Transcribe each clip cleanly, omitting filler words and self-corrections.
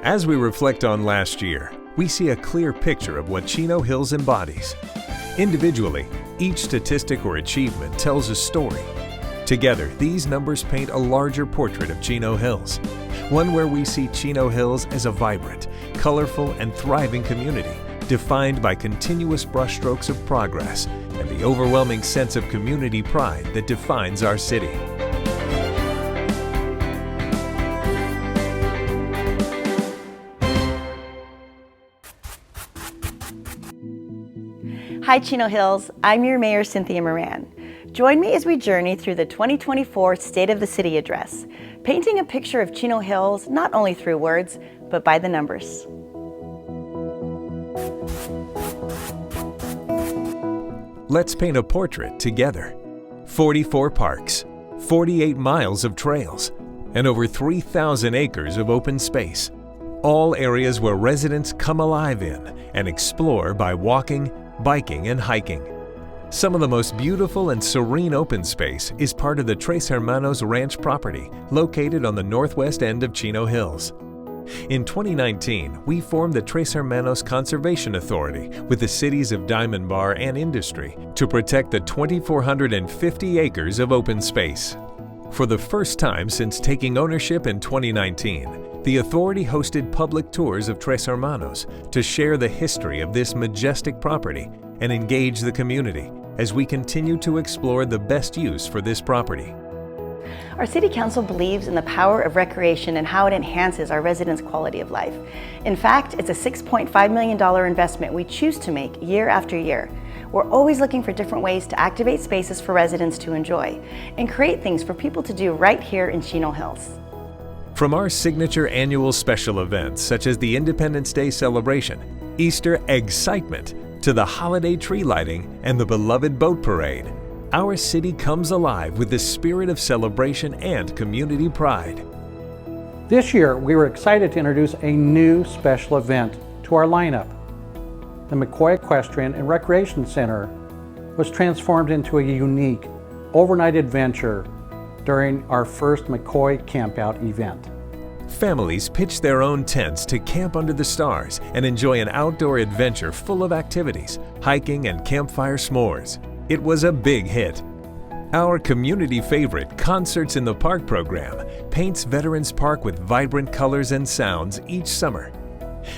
As we reflect on last year, we see a clear picture of what Chino Hills embodies. Individually, each statistic or achievement tells a story. Together, these numbers paint a larger portrait of Chino Hills, one where we see Chino Hills as a vibrant, colorful, and thriving community, defined by continuous brushstrokes of progress and the overwhelming sense of community pride that defines our city. Hi Chino Hills, I'm your Mayor Cynthia Moran. Join me as we journey through the 2024 State of the City Address, painting a picture of Chino Hills not only through words, but by the numbers. Let's paint a portrait together. 44 parks, 48 miles of trails, and over 3,000 acres of open space. All areas where residents come alive in and explore by walking, biking, and hiking. Some of the most beautiful and serene open space is part of the Tres Hermanos Ranch property located on the northwest end of Chino Hills. In 2019, we formed the Tres Hermanos Conservation Authority with the cities of Diamond Bar and Industry to protect the 2,450 acres of open space. For the first time since taking ownership in 2019, the authority hosted public tours of Tres Hermanos to share the history of this majestic property and engage the community as we continue to explore the best use for this property. Our City Council believes in the power of recreation and how it enhances our residents' quality of life. In fact, it's a $6.5 million investment we choose to make year after year. We're always looking for different ways to activate spaces for residents to enjoy and create things for people to do right here in Chino Hills. From our signature annual special events such as the Independence Day celebration, Easter excitement, to the holiday tree lighting and the beloved boat parade, our city comes alive with the spirit of celebration and community pride. This year, we were excited to introduce a new special event to our lineup. The McCoy Equestrian and Recreation Center was transformed into a unique overnight adventure during our first McCoy Campout event. Families pitched their own tents to camp under the stars and enjoy an outdoor adventure full of activities, hiking, and campfire s'mores. It was a big hit. Our community favorite Concerts in the Park program paints Veterans Park with vibrant colors and sounds each summer.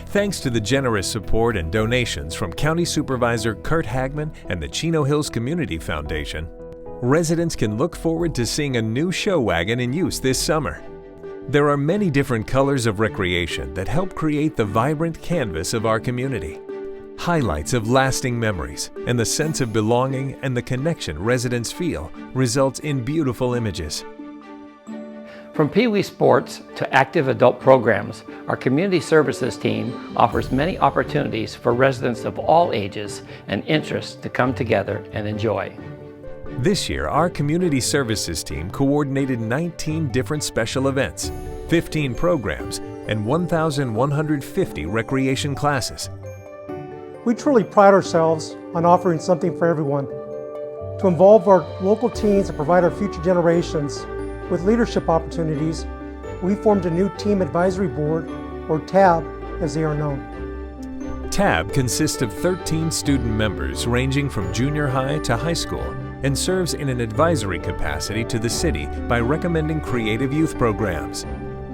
Thanks to the generous support and donations from County Supervisor Kurt Hagman and the Chino Hills Community Foundation, residents can look forward to seeing a new show wagon in use this summer. There are many different colors of recreation that help create the vibrant canvas of our community. Highlights of lasting memories and the sense of belonging and the connection residents feel results in beautiful images. From Pee Wee Sports to active adult programs, our Community Services team offers many opportunities for residents of all ages and interests to come together and enjoy. This year, our Community Services team coordinated 19 different special events, 15 programs, and 1,150 recreation classes. We truly pride ourselves on offering something for everyone. To involve our local teens and provide our future generations with leadership opportunities, we formed a new Team Advisory Board, or TAB as they are known. TAB consists of 13 student members ranging from junior high to high school and serves in an advisory capacity to the city by recommending creative youth programs.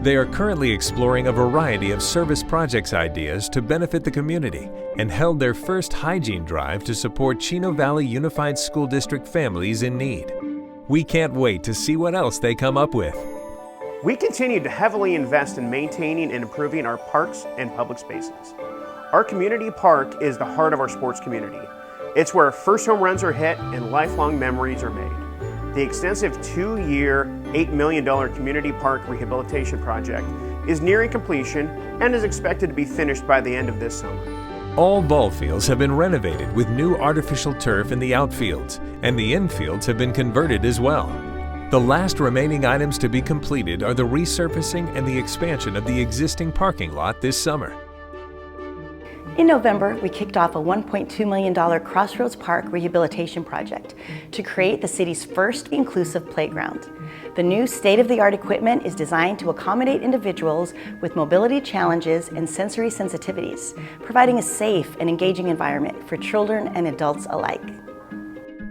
They are currently exploring a variety of service projects ideas to benefit the community and held their first hygiene drive to support Chino Valley Unified School District families in need. We can't wait to see what else they come up with. We continue to heavily invest in maintaining and improving our parks and public spaces. Our community park is the heart of our sports community. It's where first home runs are hit and lifelong memories are made. The extensive 2-year, $8 million community park rehabilitation project is nearing completion and is expected to be finished by the end of this summer. All ball fields have been renovated with new artificial turf in the outfields, and the infields have been converted as well. The last remaining items to be completed are the resurfacing and the expansion of the existing parking lot this summer. In November, we kicked off a $1.2 million Crossroads Park rehabilitation project to create the city's first inclusive playground. The new state-of-the-art equipment is designed to accommodate individuals with mobility challenges and sensory sensitivities, providing a safe and engaging environment for children and adults alike.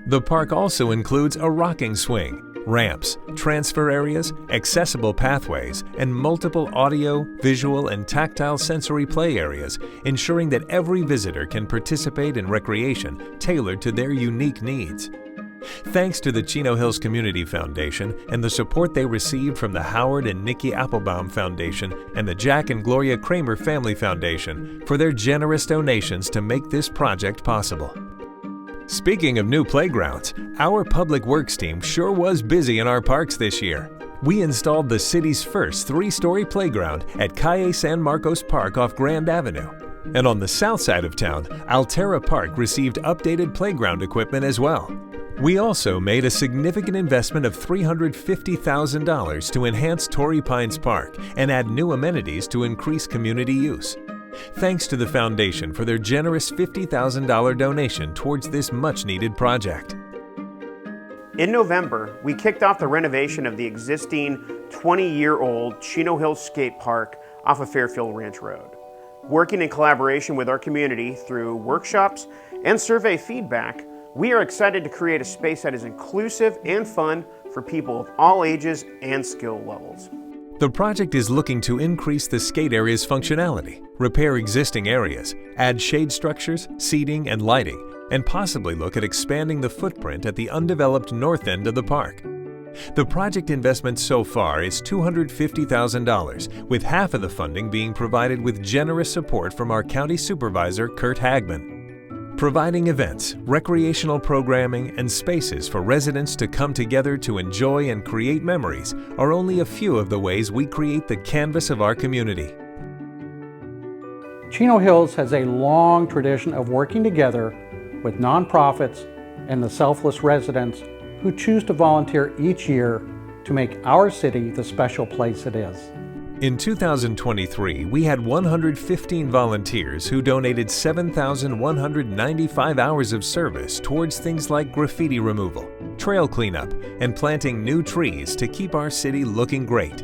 The park also includes a rocking swing, ramps, transfer areas, accessible pathways, and multiple audio, visual, and tactile sensory play areas, ensuring that every visitor can participate in recreation tailored to their unique needs. Thanks to the Chino Hills Community Foundation and the support they received from the Howard and Nikki Applebaum Foundation and the Jack and Gloria Kramer Family Foundation for their generous donations to make this project possible. Speaking of new playgrounds, our Public Works team sure was busy in our parks this year. We installed the city's first 3-story playground at Calle San Marcos Park off Grand Avenue. And on the south side of town, Altera Park received updated playground equipment as well. We also made a significant investment of $350,000 to enhance Torrey Pines Park and add new amenities to increase community use. Thanks to the Foundation for their generous $50,000 donation towards this much-needed project. In November, we kicked off the renovation of the existing 20-year-old Chino Hills Skate Park off of Fairfield Ranch Road. Working in collaboration with our community through workshops and survey feedback, we are excited to create a space that is inclusive and fun for people of all ages and skill levels. The project is looking to increase the skate area's functionality, repair existing areas, add shade structures, seating, and lighting, and possibly look at expanding the footprint at the undeveloped north end of the park. The project investment so far is $250,000, with half of the funding being provided with generous support from our County Supervisor, Kurt Hagman. Providing events, recreational programming, and spaces for residents to come together to enjoy and create memories are only a few of the ways we create the canvas of our community. Chino Hills has a long tradition of working together with nonprofits and the selfless residents who choose to volunteer each year to make our city the special place it is. In 2023, we had 115 volunteers who donated 7,195 hours of service towards things like graffiti removal, trail cleanup, and planting new trees to keep our city looking great.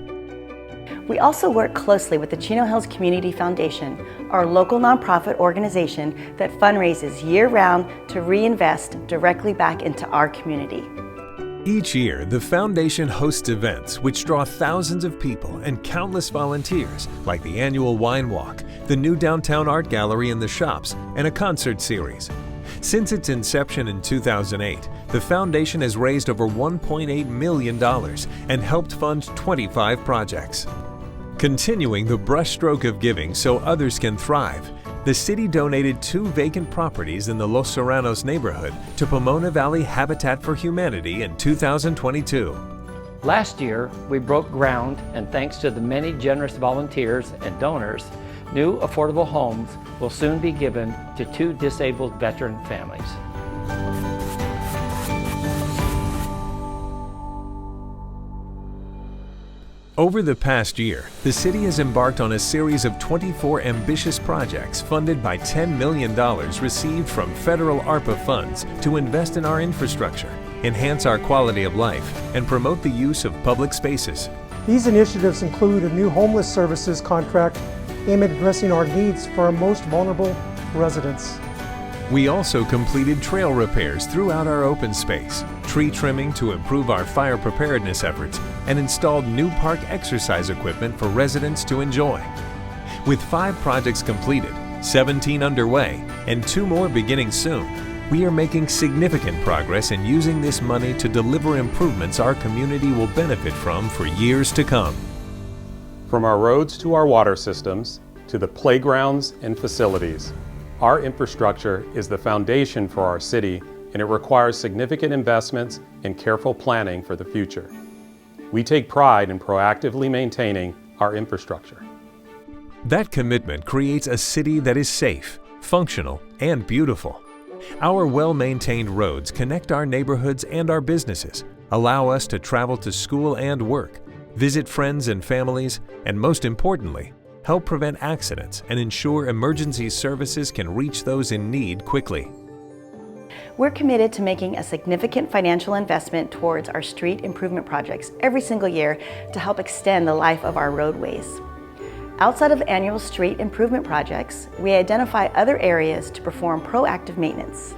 We also work closely with the Chino Hills Community Foundation, our local nonprofit organization that fundraises year-round to reinvest directly back into our community. Each year, the Foundation hosts events which draw thousands of people and countless volunteers, like the annual Wine Walk, the new downtown art gallery and the shops, and a concert series. Since its inception in 2008, the Foundation has raised over $1.8 million and helped fund 25 projects. Continuing the brushstroke of giving so others can thrive, the city donated 2 vacant properties in the Los Serranos neighborhood to Pomona Valley Habitat for Humanity in 2022. Last year, we broke ground, and thanks to the many generous volunteers and donors, new affordable homes will soon be given to 2 disabled veteran families. Over the past year, the city has embarked on a series of 24 ambitious projects funded by $10 million received from federal ARPA funds to invest in our infrastructure, enhance our quality of life, and promote the use of public spaces. These initiatives include a new homeless services contract aimed at addressing our needs for our most vulnerable residents. We also completed trail repairs throughout our open space, tree trimming to improve our fire preparedness efforts, and installed new park exercise equipment for residents to enjoy. With 5 projects completed, 17 underway, and 2 more beginning soon, we are making significant progress in using this money to deliver improvements our community will benefit from for years to come. From our roads to our water systems, to the playgrounds and facilities, our infrastructure is the foundation for our city, and it requires significant investments and careful planning for the future. We take pride in proactively maintaining our infrastructure. That commitment creates a city that is safe, functional, and beautiful. Our well-maintained roads connect our neighborhoods and our businesses, allow us to travel to school and work, visit friends and families, and most importantly, help prevent accidents, and ensure emergency services can reach those in need quickly. We're committed to making a significant financial investment towards our street improvement projects every single year to help extend the life of our roadways. Outside of annual street improvement projects, we identify other areas to perform proactive maintenance.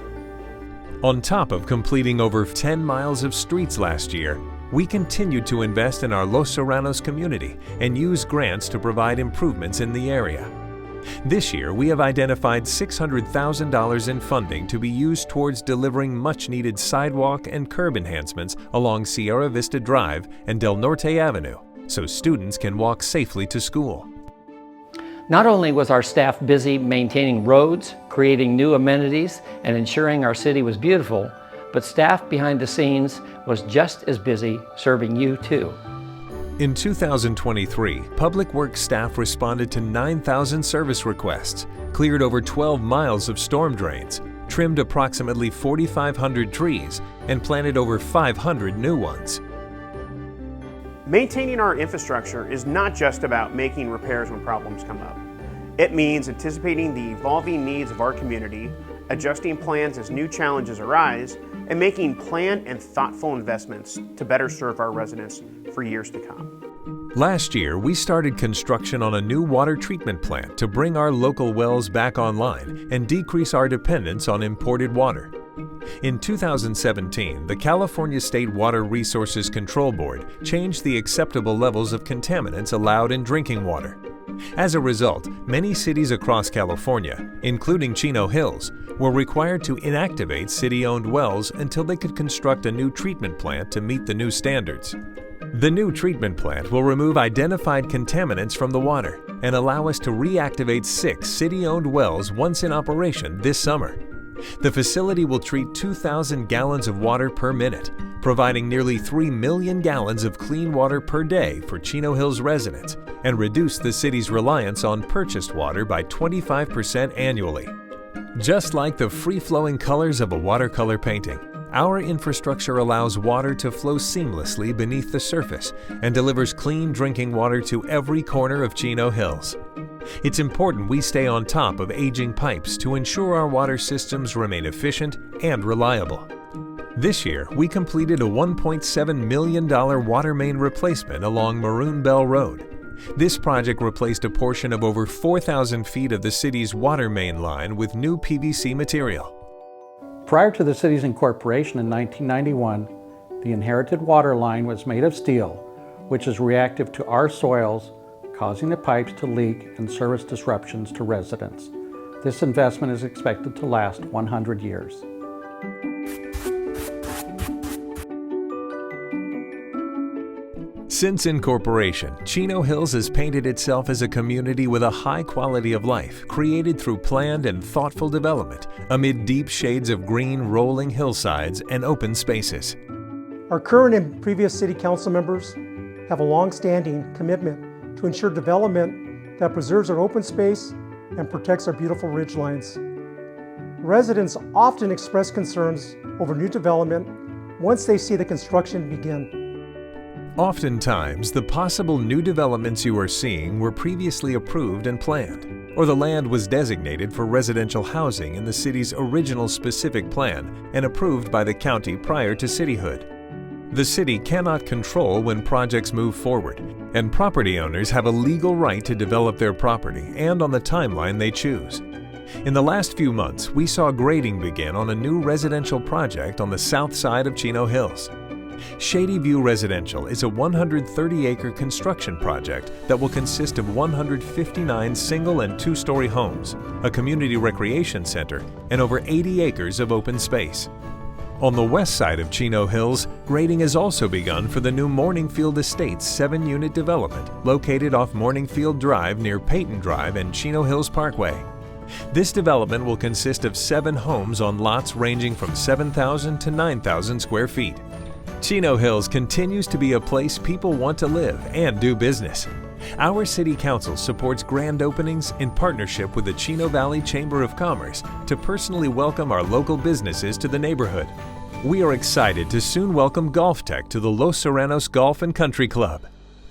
On top of completing over 10 miles of streets last year, we continued to invest in our Los Serranos community and use grants to provide improvements in the area. This year, we have identified $600,000 in funding to be used towards delivering much-needed sidewalk and curb enhancements along Sierra Vista Drive and Del Norte Avenue, so students can walk safely to school. Not only was our staff busy maintaining roads, creating new amenities, and ensuring our city was beautiful, but staff behind the scenes was just as busy serving you too. In 2023, Public Works staff responded to 9,000 service requests, cleared over 12 miles of storm drains, trimmed approximately 4,500 trees, and planted over 500 new ones. Maintaining our infrastructure is not just about making repairs when problems come up. It means anticipating the evolving needs of our community, adjusting plans as new challenges arise, and making planned and thoughtful investments to better serve our residents for years to come. Last year, we started construction on a new water treatment plant to bring our local wells back online and decrease our dependence on imported water. In 2017, the California State Water Resources Control Board changed the acceptable levels of contaminants allowed in drinking water. As a result, many cities across California, including Chino Hills, were required to inactivate city-owned wells until they could construct a new treatment plant to meet the new standards. The new treatment plant will remove identified contaminants from the water and allow us to reactivate 6 city-owned wells once in operation this summer. The facility will treat 2,000 gallons of water per minute, providing nearly 3 million gallons of clean water per day for Chino Hills residents and reduce the city's reliance on purchased water by 25% annually. Just like the free-flowing colors of a watercolor painting, our infrastructure allows water to flow seamlessly beneath the surface and delivers clean drinking water to every corner of Chino Hills. It's important we stay on top of aging pipes to ensure our water systems remain efficient and reliable. This year, we completed a $1.7 million water main replacement along Maroon Bell Road. This project replaced a portion of over 4,000 feet of the city's water main line with new PVC material. Prior to the city's incorporation in 1991, the inherited water line was made of steel, which is reactive to our soils, causing the pipes to leak and service disruptions to residents. This investment is expected to last 100 years. Since incorporation, Chino Hills has painted itself as a community with a high quality of life created through planned and thoughtful development amid deep shades of green rolling hillsides and open spaces. Our current and previous City Council members have a long-standing commitment to ensure development that preserves our open space and protects our beautiful ridgelines. Residents often express concerns over new development once they see the construction begin. Oftentimes, the possible new developments you are seeing were previously approved and planned, or the land was designated for residential housing in the city's original specific plan and approved by the county prior to cityhood. The city cannot control when projects move forward, and property owners have a legal right to develop their property and on the timeline they choose. In the last few months, we saw grading begin on a new residential project on the south side of Chino Hills. Shady View Residential is a 130-acre construction project that will consist of 159 single and two-story homes, a community recreation center, and over 80 acres of open space. On the west side of Chino Hills, grading has also begun for the new Morningfield Estates 7-unit development located off Morningfield Drive near Peyton Drive and Chino Hills Parkway. This development will consist of 7 homes on lots ranging from 7,000 to 9,000 square feet. Chino Hills continues to be a place people want to live and do business. Our City Council supports grand openings in partnership with the Chino Valley Chamber of Commerce to personally welcome our local businesses to the neighborhood. We are excited to soon welcome Golf Tech to the Los Serranos Golf and Country Club.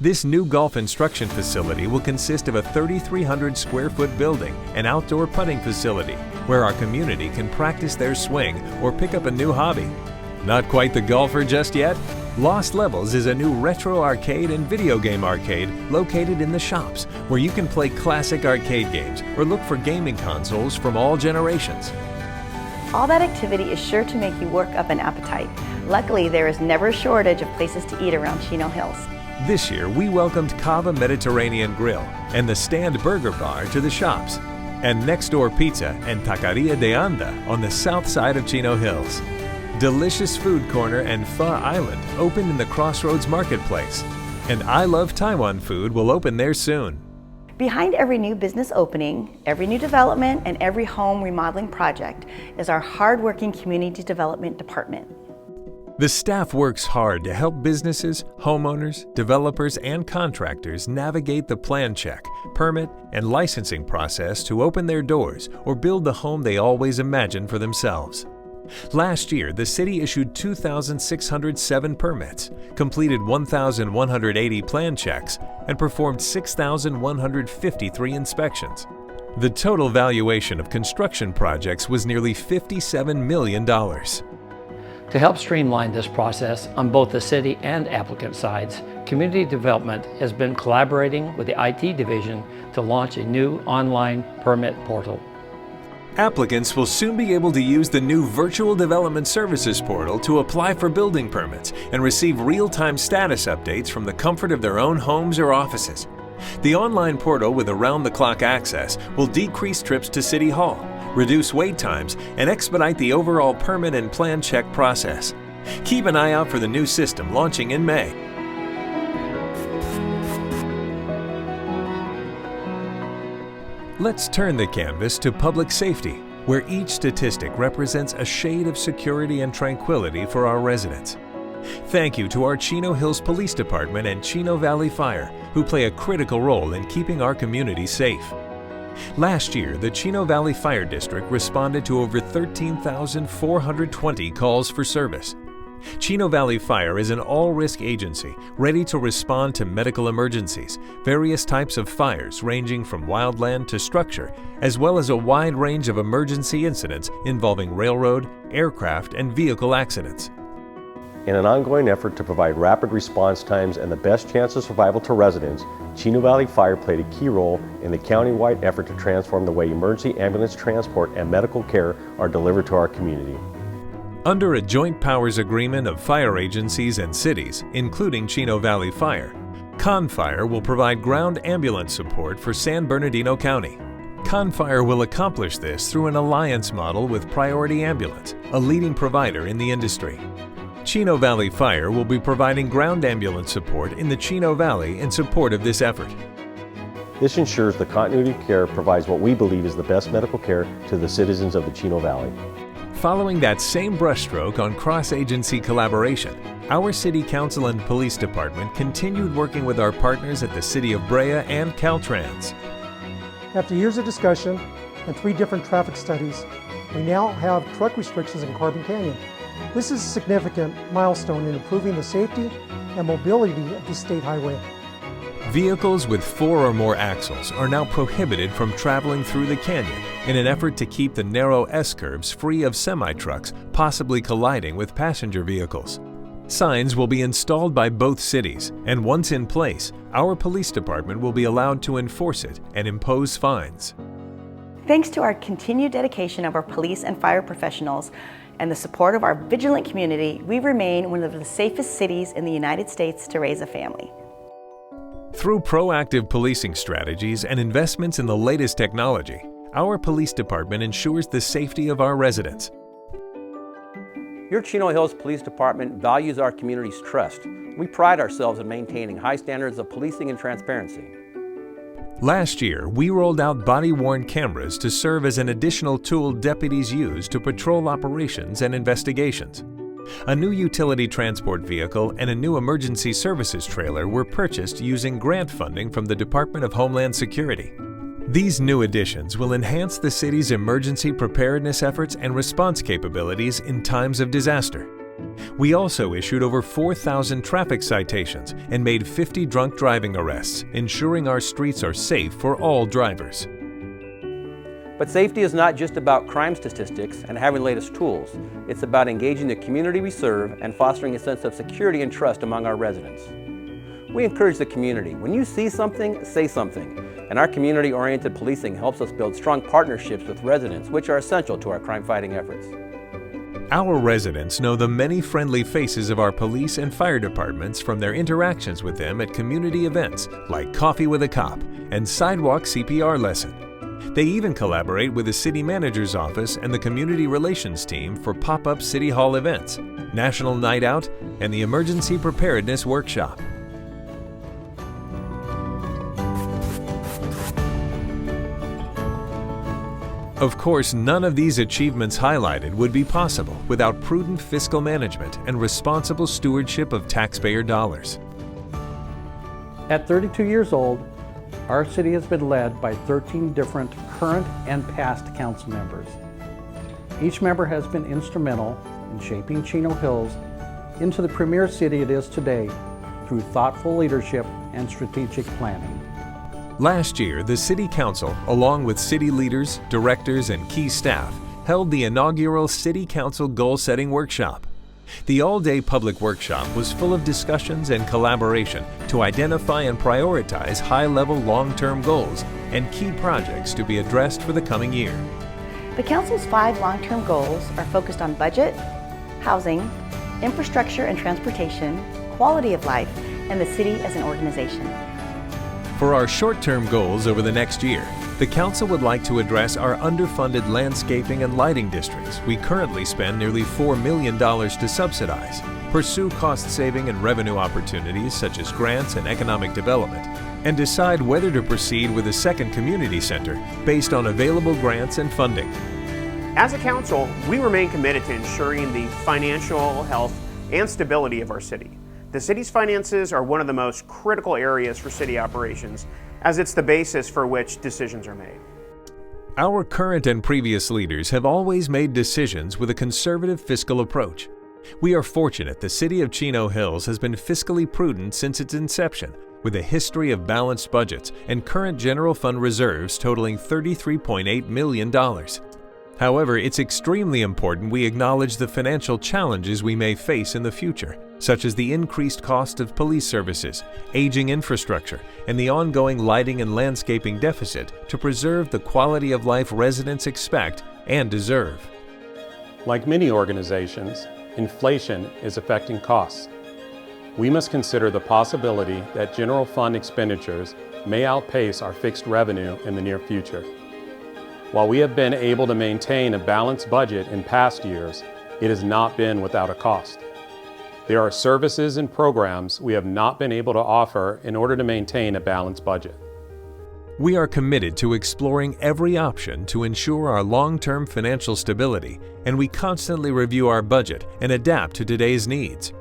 This new golf instruction facility will consist of a 3,300 square foot building and outdoor putting facility where our community can practice their swing or pick up a new hobby. Not quite the golfer just yet? Lost Levels is a new retro arcade and video game arcade located in the shops where you can play classic arcade games or look for gaming consoles from all generations. All that activity is sure to make you work up an appetite. Luckily, there is never a shortage of places to eat around Chino Hills. This year, we welcomed Cava Mediterranean Grill and the Stand Burger Bar to the shops, and Next Door Pizza and Taqueria de Anda on the south side of Chino Hills. Delicious Food Corner and Pho Island opened in the Crossroads Marketplace, and I Love Taiwan Food will open there soon. Behind every new business opening, every new development, and every home remodeling project is our hard-working community development department. The staff works hard to help businesses, homeowners, developers, and contractors navigate the plan check, permit, and licensing process to open their doors or build the home they always imagined for themselves. Last year, the city issued 2,607 permits, completed 1,180 plan checks, and performed 6,153 inspections. The total valuation of construction projects was nearly $57 million. To help streamline this process on both the city and applicant sides, Community Development has been collaborating with the IT division to launch a new online permit portal. Applicants will soon be able to use the new Virtual Development Services portal to apply for building permits and receive real-time status updates from the comfort of their own homes or offices. The online portal with around-the-clock access will decrease trips to City Hall, reduce wait times, and expedite the overall permit and plan check process. Keep an eye out for the new system launching in May. Let's turn the canvas to public safety, where each statistic represents a shade of security and tranquility for our residents. Thank you to our Chino Hills Police Department and Chino Valley Fire, who play a critical role in keeping our community safe. Last year, the Chino Valley Fire District responded to over 13,420 calls for service. Chino Valley Fire is an all-risk agency ready to respond to medical emergencies, various types of fires ranging from wildland to structure, as well as a wide range of emergency incidents involving railroad, aircraft, and vehicle accidents. In an ongoing effort to provide rapid response times and the best chance of survival to residents, Chino Valley Fire played a key role in the county-wide effort to transform the way emergency ambulance transport and medical care are delivered to our community. Under a joint powers agreement of fire agencies and cities, including Chino Valley Fire, ConFire will provide ground ambulance support for San Bernardino County. ConFire will accomplish this through an alliance model with Priority Ambulance, a leading provider in the industry. Chino Valley Fire will be providing ground ambulance support in the Chino Valley in support of this effort. This ensures the continuity of care provides what we believe is the best medical care to the citizens of the Chino Valley. Following that same brushstroke on cross-agency collaboration, our City Council and Police Department continued working with our partners at the City of Brea and Caltrans. After years of discussion and 3 different traffic studies, we now have truck restrictions in Carbon Canyon. This is a significant milestone in improving the safety and mobility of the state highway. Vehicles with 4 or more axles are now prohibited from traveling through the canyon in an effort to keep the narrow S-curves free of semi-trucks possibly colliding with passenger vehicles. Signs will be installed by both cities, and once in place, our police department will be allowed to enforce it and impose fines. Thanks to our continued dedication of our police and fire professionals and the support of our vigilant community, we remain one of the safest cities in the United States to raise a family. Through proactive policing strategies and investments in the latest technology, our police department ensures the safety of our residents. Your Chino Hills Police Department values our community's trust. We pride ourselves in maintaining high standards of policing and transparency. Last year, we rolled out body-worn cameras to serve as an additional tool deputies use to patrol operations and investigations. A new utility transport vehicle and a new emergency services trailer were purchased using grant funding from the Department of Homeland Security. These new additions will enhance the city's emergency preparedness efforts and response capabilities in times of disaster. We also issued over 4,000 traffic citations and made 50 drunk driving arrests, ensuring our streets are safe for all drivers. But safety is not just about crime statistics and having the latest tools. It's about engaging the community we serve and fostering a sense of security and trust among our residents. We encourage the community. When you see something, say something. And our community-oriented policing helps us build strong partnerships with residents, which are essential to our crime-fighting efforts. Our residents know the many friendly faces of our police and fire departments from their interactions with them at community events like Coffee with a Cop and Sidewalk CPR Lesson. They even collaborate with the City Manager's Office and the Community Relations Team for pop-up City Hall events, National Night Out, and the Emergency Preparedness Workshop. Of course, none of these achievements highlighted would be possible without prudent fiscal management and responsible stewardship of taxpayer dollars. At 32 years old, our city has been led by 13 different current and past council members. Each member has been instrumental in shaping Chino Hills into the premier city it is today through thoughtful leadership and strategic planning. Last year, the City Council, along with city leaders, directors, and key staff, held the inaugural City Council Goal-Setting Workshop. The all-day public workshop was full of discussions and collaboration to identify and prioritize high-level long-term goals and key projects to be addressed for the coming year. The Council's 5 long-term goals are focused on budget, housing, infrastructure and transportation, quality of life, and the city as an organization. For our short-term goals over the next year, the Council would like to address our underfunded landscaping and lighting districts we currently spend nearly $4 million to subsidize, pursue cost-saving and revenue opportunities such as grants and economic development, and decide whether to proceed with a second community center based on available grants and funding. As a council, we remain committed to ensuring the financial health and stability of our city. The city's finances are one of the most critical areas for city operations, as it's the basis for which decisions are made. Our current and previous leaders have always made decisions with a conservative fiscal approach. We are fortunate the City of Chino Hills has been fiscally prudent since its inception, with a history of balanced budgets and current general fund reserves totaling $33.8 million. However, it's extremely important we acknowledge the financial challenges we may face in the future, such as the increased cost of police services, aging infrastructure, and the ongoing lighting and landscaping deficit to preserve the quality of life residents expect and deserve. Like many organizations, inflation is affecting costs. We must consider the possibility that general fund expenditures may outpace our fixed revenue in the near future. While we have been able to maintain a balanced budget in past years, it has not been without a cost. There are services and programs we have not been able to offer in order to maintain a balanced budget. We are committed to exploring every option to ensure our long-term financial stability, and we constantly review our budget and adapt to today's needs.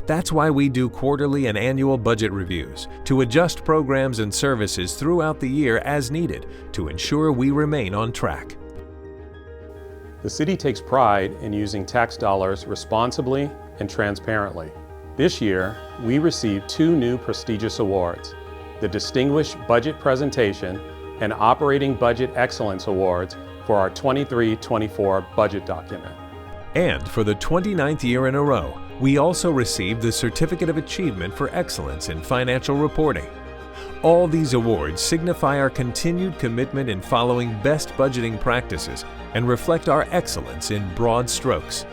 That's why we do quarterly and annual budget reviews to adjust programs and services throughout the year as needed to ensure we remain on track. The city takes pride in using tax dollars responsibly and transparently. This year, we received 2 new prestigious awards, the Distinguished Budget Presentation and Operating Budget Excellence Awards for our 23-24 budget document. And for the 29th year in a row, we also received the Certificate of Achievement for Excellence in Financial Reporting. All these awards signify our continued commitment in following best budgeting practices and reflect our excellence in broad strokes.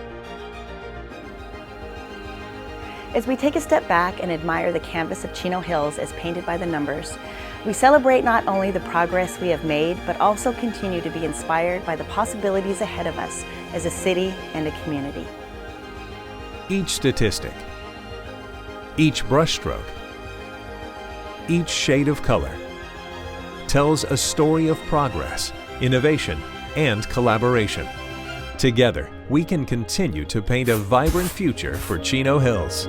As we take a step back and admire the canvas of Chino Hills as painted by the numbers, we celebrate not only the progress we have made, but also continue to be inspired by the possibilities ahead of us as a city and a community. Each statistic, each brushstroke, each shade of color tells a story of progress, innovation, and collaboration. Together, we can continue to paint a vibrant future for Chino Hills.